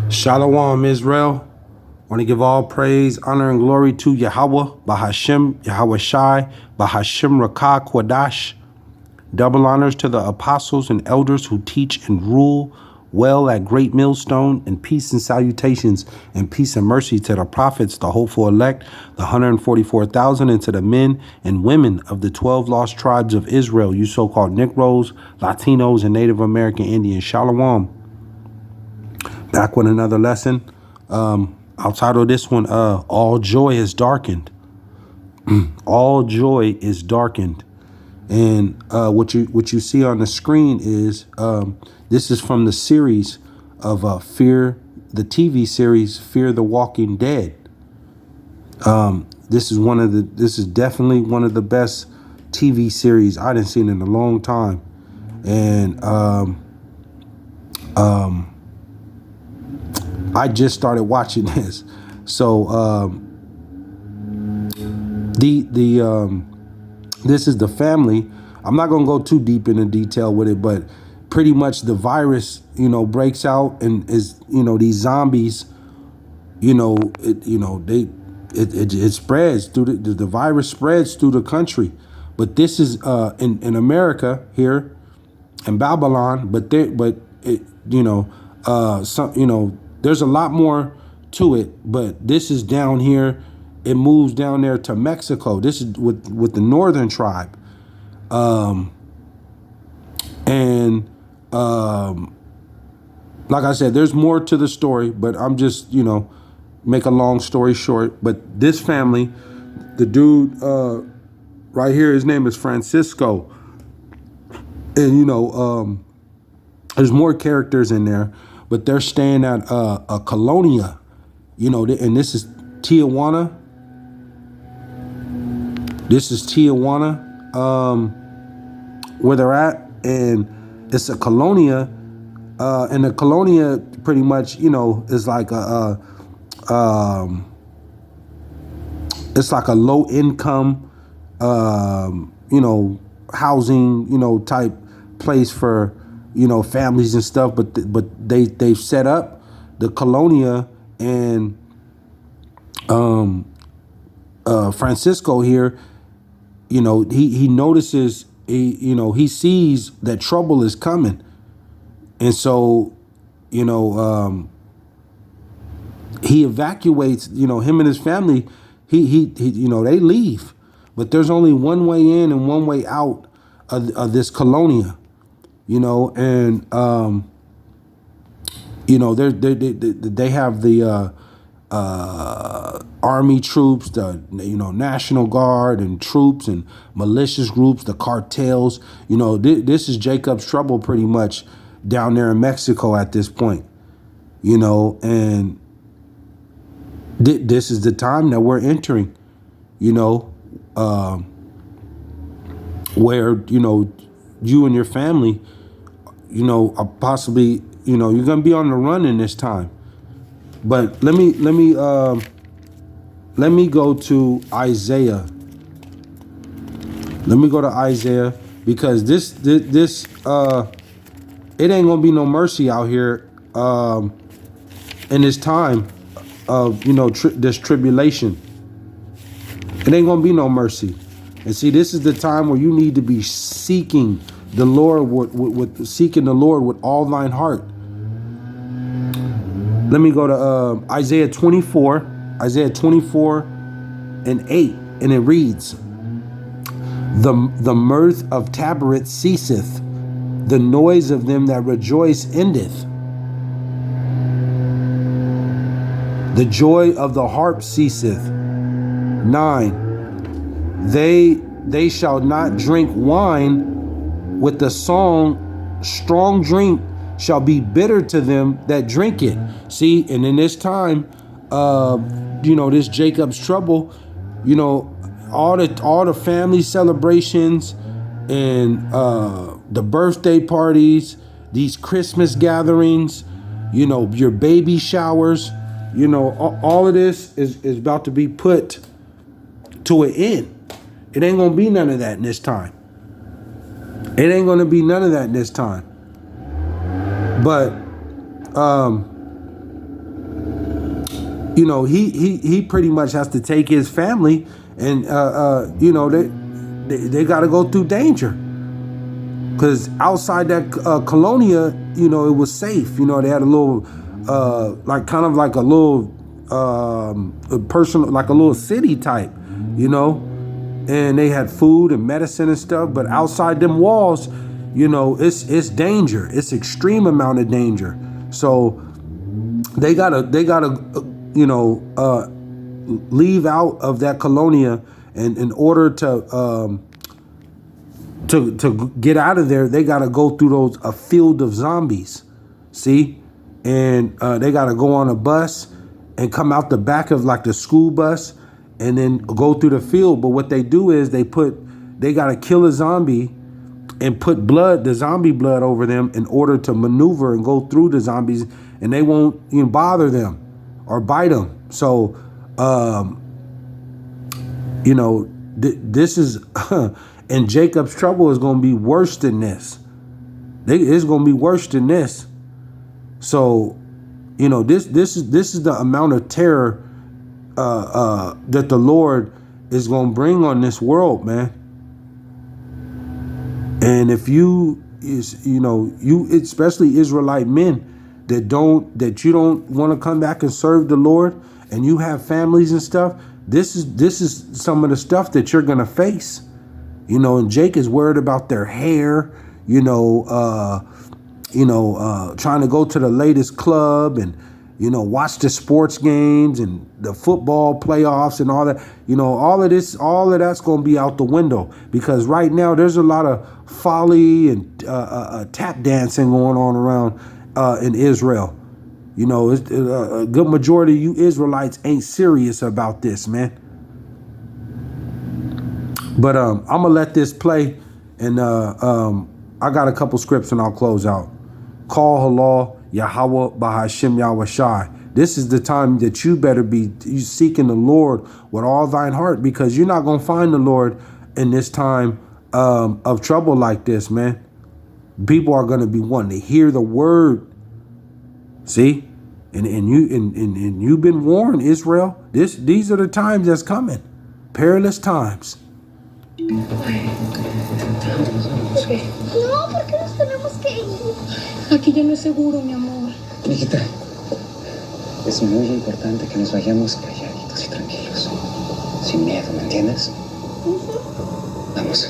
Shalom, Israel. Want to give all praise, honor, and glory to Yahawah, BASHAM, YAHAWAHSHI, BASHAM Rakah Kwadash. Double honors to the apostles and elders who teach and rule well at Great Millstone, and peace and salutations and peace and mercy to the prophets, the hopeful elect, the 144,000, and to the men and women of the 12 lost tribes of Israel, you so-called Negroes, Latinos, and Native American Indians. Shalom. Back with another lesson. I'll title this one, All Joy Is Darkened. All joy is darkened. And what you see on the screen is this is from the series of the TV series Fear the Walking Dead. This is definitely one of the best TV series I didn't seen in a long time. And I just started watching this. So this is the family. I'm not going to go too deep into detail with it, but pretty much the virus, breaks out, and is, these zombies, it spreads through the virus spreads through the country. But this is in America here in Babylon, there's a lot more to it, but this is down here. It moves down there to Mexico. This is with the northern tribe. Like I said, there's more to the story, but I'm just, make a long story short. But this family, the dude right here, his name is Francisco. And, there's more characters in there, but they're staying at a colonia, and this is Tijuana. This is Tijuana, where they're at, and it's a colonia, and the colonia pretty much, is like it's like a low income, housing, type place for, families and stuff. But they've set up the colonia, and Francisco here, he notices, he sees that trouble is coming. And so, he evacuates, him and his family, he they leave. But there's only one way in and one way out of this colonia, and, they have the army troops, the National Guard and troops and malicious groups, the cartels. This is Jacob's trouble pretty much down there in Mexico at this point. And this is the time that we're entering. Where you and your family, are possibly you're gonna be on the run in this time. But let me go to Isaiah. Let me go to Isaiah, because this it ain't gonna be no mercy out here in this time of this tribulation. It ain't gonna be no mercy. And see, this is the time where you need to be seeking the Lord with seeking the Lord with all thine heart. Let me go to Isaiah 24 and 8, and it reads, The mirth of Tabaret ceaseth, the noise of them that rejoice endeth. The joy of the harp ceaseth. 9. They shall not drink wine with the song, strong drink shall be bitter to them that drink it. See, and in this time, this Jacob's trouble, all the family celebrations and the birthday parties, these Christmas gatherings, your baby showers, all of this is about to be put to an end. It ain't gonna be none of that in this time. It ain't gonna be none of that in this time. But you know, he pretty much has to take his family, and you know, they got to go through danger, because outside that colonia, you know, it was safe. You know, they had a little like kind of like a little personal, like a little city type, you know, and they had food and medicine and stuff. But outside them walls, you know, it's danger. It's extreme amount of danger. So they gotta you know, leave out of that colonia, and in order to get out of there, they gotta go through a field of zombies. See, and they gotta go on a bus and come out the back of like the school bus, and then go through the field. But what they do is they gotta kill a zombie and put the zombie blood over them in order to maneuver and go through the zombies, and they won't even bother them or bite them. So, you know, this is, and Jacob's trouble is going to be worse than this. It's going to be worse than this. So, you know, this is the amount of terror that the Lord is going to bring on this world, man. And if you know, you, especially Israelite men that you don't want to come back and serve the Lord, and you have families and stuff, this is some of the stuff that you're gonna face. You know, and Jake is worried about their hair, you know, trying to go to the latest club and, you know, watch the sports games and the football playoffs and all that. You know, all of that's going to be out the window, because right now there's a lot of folly and tap dancing going on around in Israel. You know, it's, a good majority of you Israelites ain't serious about this, man. But I'm gonna let this play, and I got a couple scripts and I'll close out. Call halal YAHAWAH BASHAM YAHAWAHSHI. This is the time that you better be seeking the Lord with all thine heart, because you're not gonna find the Lord in this time of trouble like this, man. People are gonna be wanting to hear the word. See, and you've been warned, Israel. These are the times that's coming, perilous times. Okay. No, ¿por qué nos tenemos que ir? Aquí ya no es seguro, mi amor. Mijita, es muy importante que nos vayamos calladitos y tranquilos, sin miedo, ¿me entiendes? Vamos.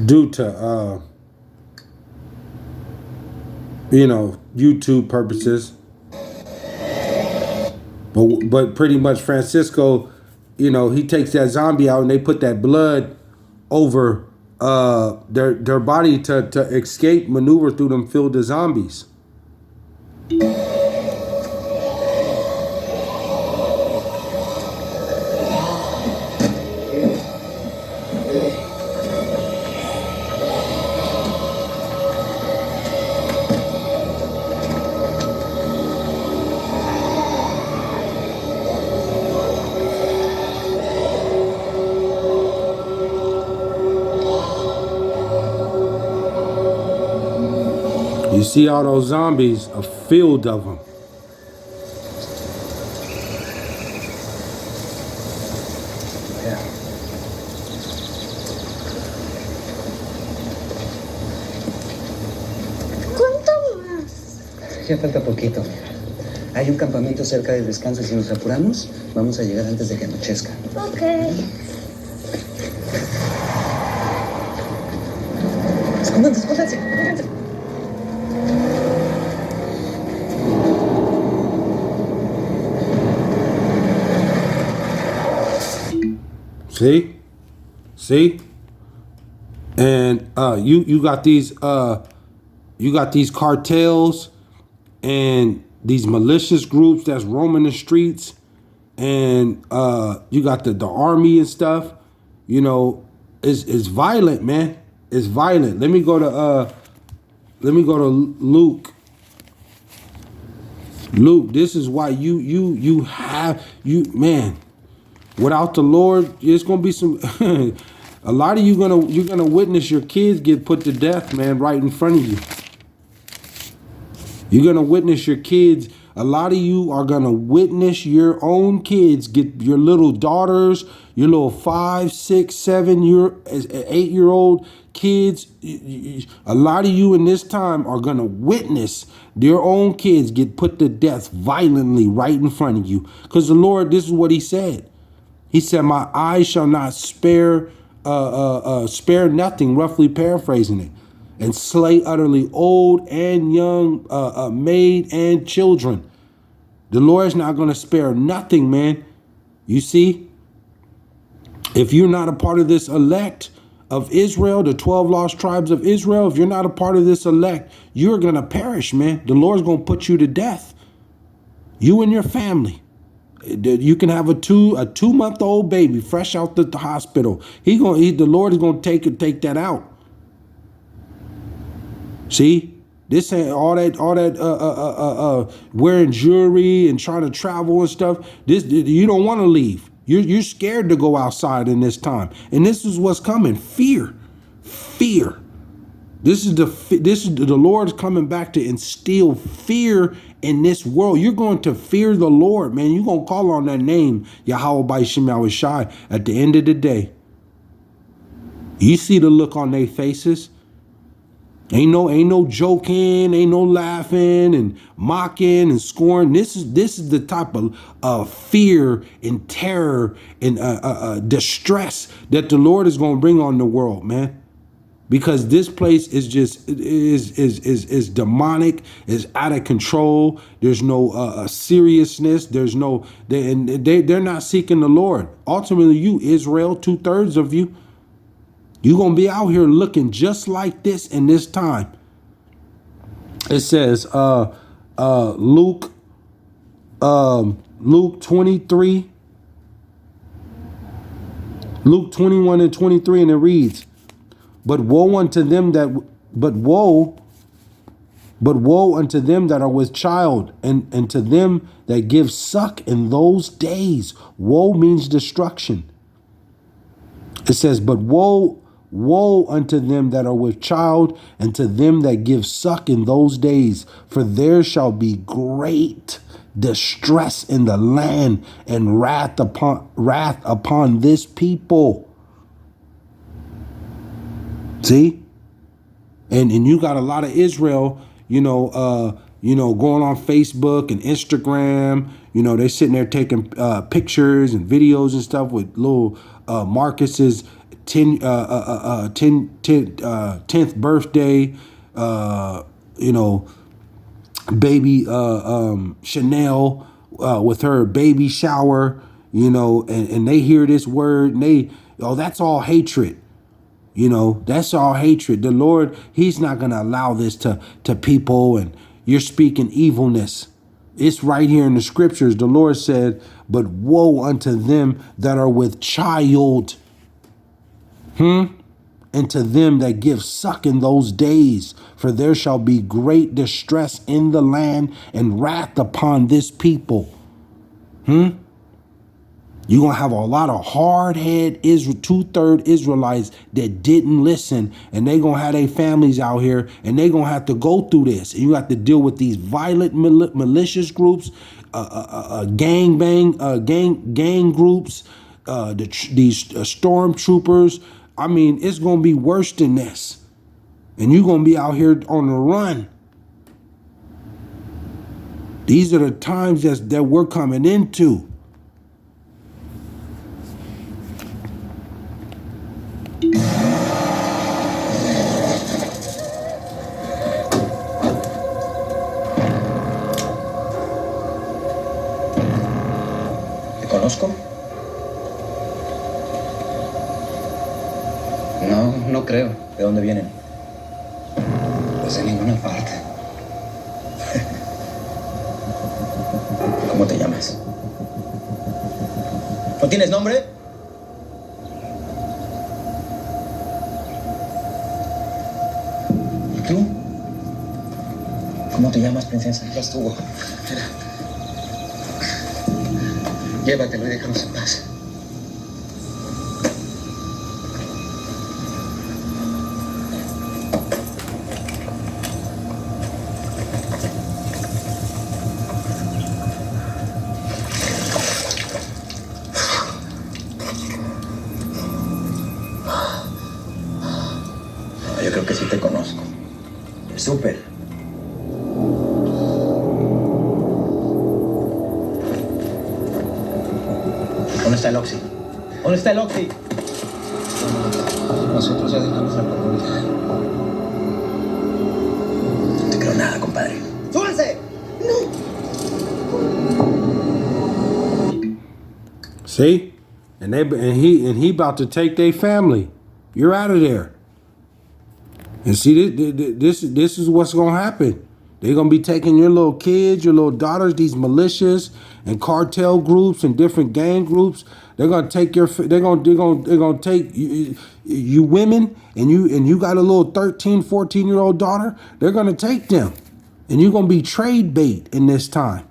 Due to you know, YouTube purposes, but pretty much Francisco, you know, he takes that zombie out and they put that blood over their body to escape, maneuver through them field of zombies. You see all those zombies, a field of them. ¿Cuánto más? Ya falta poquito, mira. Hay un campamento cerca del descanso y si nos apuramos, vamos a llegar antes de que anochezca. Ok. Escóndanse, escóndanse, escóndanse. See, and you got these You got these cartels and these malicious groups that's roaming the streets, and you got the army and stuff. You know, it's violent, man. It's violent. Let me go to Luke. Luke, this is why you have man. Without the Lord, it's gonna be some. A lot of you're gonna witness your kids get put to death, man, right in front of you. You're gonna witness your kids. A lot of you are gonna witness your own kids get, your little daughters, your little 5, 6, 8-year-old kids. A lot of you in this time are gonna witness their own kids get put to death violently right in front of you. Because the Lord, this is what He said. He said, "My eyes shall not spare nothing," roughly paraphrasing it, "and slay utterly old and young, maid and children." The Lord is not going to spare nothing, man. You see, if you're not a part of this elect of Israel, the 12 lost tribes of Israel, if you're not a part of this elect, you're going to perish, man. The Lord's going to put you to death. You and your family. You can have a 2-month-old baby fresh out the hospital. The Lord is going to take that out. See, this ain't all that wearing jewelry and trying to travel and stuff. You don't want to leave. You're scared to go outside in this time, and this is what's coming. Fear. This is the Lord's coming back to instill fear in this world. You're going to fear the Lord, man. You're going to call on that name, YAHAWAHSHI, at the end of the day. You see the look on their faces. Ain't no joking, ain't no laughing and mocking and scoring. This is the type of fear and terror and distress that the Lord is going to bring on the world, man. Because this place is just is demonic, is out of control. There's no seriousness. There's no they're not seeking the Lord. Ultimately, you Israel, 2/3 of you, you're gonna be out here looking just like this in this time. It says Luke 23, Luke 21 and 23, and it reads, But woe unto them that are with child, and to them that give suck in those days. Woe means destruction. It says, but woe unto them that are with child, and to them that give suck in those days, for there shall be great distress in the land, and wrath upon this people. See? And you got a lot of Israel, going on Facebook and Instagram. They're sitting there taking pictures and videos and stuff with little Marcus's 10th birthday, baby Chanel with her baby shower, and they hear this word and that's all hatred. That's all hatred. The Lord, He's not going to allow this to people, and you're speaking evilness. It's right here in the scriptures. The Lord said, but woe unto them that are with child, and to them that give suck in those days, for there shall be great distress in the land, and wrath upon this people. You're going to have a lot of hard-head 2/3 Israelites that didn't listen, and they're going to have their families out here, and they're going to have to go through this. And you have to deal with these violent malicious groups, gang groups, these stormtroopers. I mean, it's going to be worse than this. And you're going to be out here on the run. These are the times that we're coming into. ¿Te conozco? No creo. ¿De dónde vienen? vamos a ninguna parte. ¿Cómo te llamas? ¿No tienes nombre? ¿Y tú? ¿Cómo te llamas, princesa? Ya estuvo. Mira. Llévatelo y déjanos en paz. Yo creo que sí te conozco. Súper. ¿Dónde está el Oxy? ¿Dónde está el Oxy? Nosotros ya dejamos la comunidad. No te creo nada, compadre. ¡Súbanse! See? And he about to take their family. You're out of there. And see, this is what's gonna happen. They're gonna be taking your little kids, your little daughters, these militias and cartel groups and different gang groups. They're gonna take they're gonna take you women, and you got a little 13, 14-year-old daughter. They're gonna take them, and you're gonna be trade bait in this time.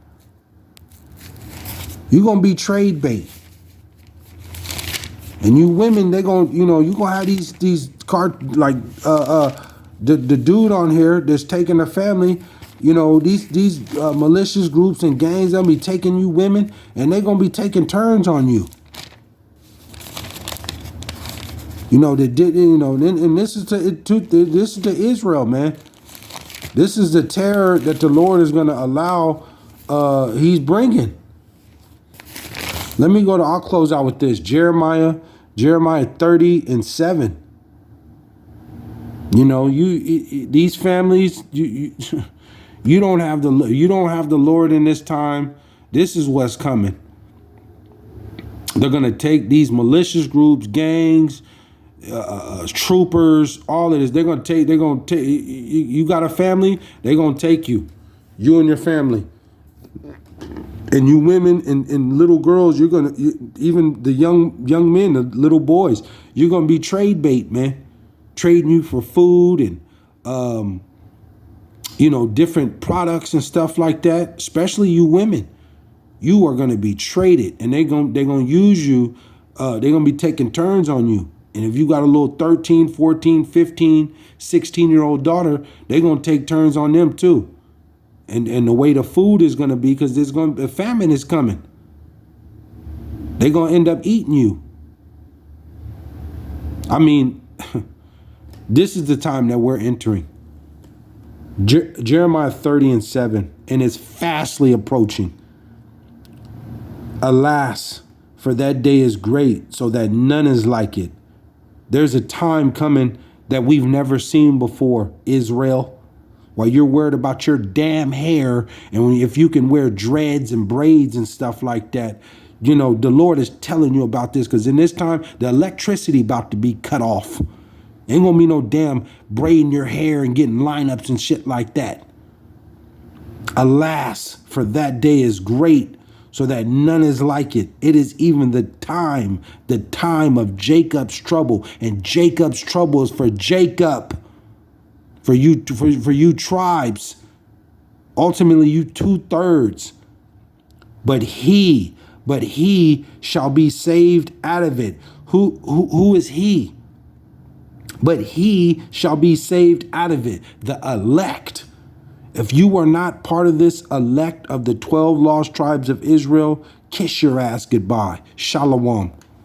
You're gonna be trade bait. And you women, they're gonna, you're gonna have these the dude on here that's taking the family, these malicious groups and gangs, they'll be taking you women, and they're gonna be taking turns on you. And this is to Israel, man. This is the terror that the Lord is gonna allow. He's bringing. I'll close out with this. Jeremiah 30:7. These families, you don't have the Lord in this time. This is what's coming. They're gonna take these malicious groups, gangs, troopers, all of this. They're gonna take. You got a family, they're gonna take you and your family. And you women and little girls, even the young men, the little boys, you're gonna be trade bait, man. Trading you for food and different products and stuff like that. Especially you women, you are gonna be traded, and they're gonna use you. They're gonna be taking turns on you. And if you got a little 13, 14, 15, 16-year-old daughter, they're gonna take turns on them too. And the way the food is going to be, because a famine is coming. They're going to end up eating you. I mean, this is the time that we're entering. Jeremiah 30:7, and it's fastly approaching. Alas, for that day is great, so that none is like it. There's a time coming that we've never seen before, Israel. While you're worried about your damn hair, and if you can wear dreads and braids and stuff like that, the Lord is telling you about this, because in this time, the electricity about to be cut off. Ain't gonna be no damn braiding your hair and getting lineups and shit like that. Alas, for that day is great, so that none is like it. It is even the time of Jacob's trouble, and Jacob's trouble is for Jacob. For you tribes, ultimately you 2/3, but he shall be saved out of it. Who is he? But he shall be saved out of it. The elect. If you are not part of this elect of the 12 lost tribes of Israel, kiss your ass goodbye. Shalom.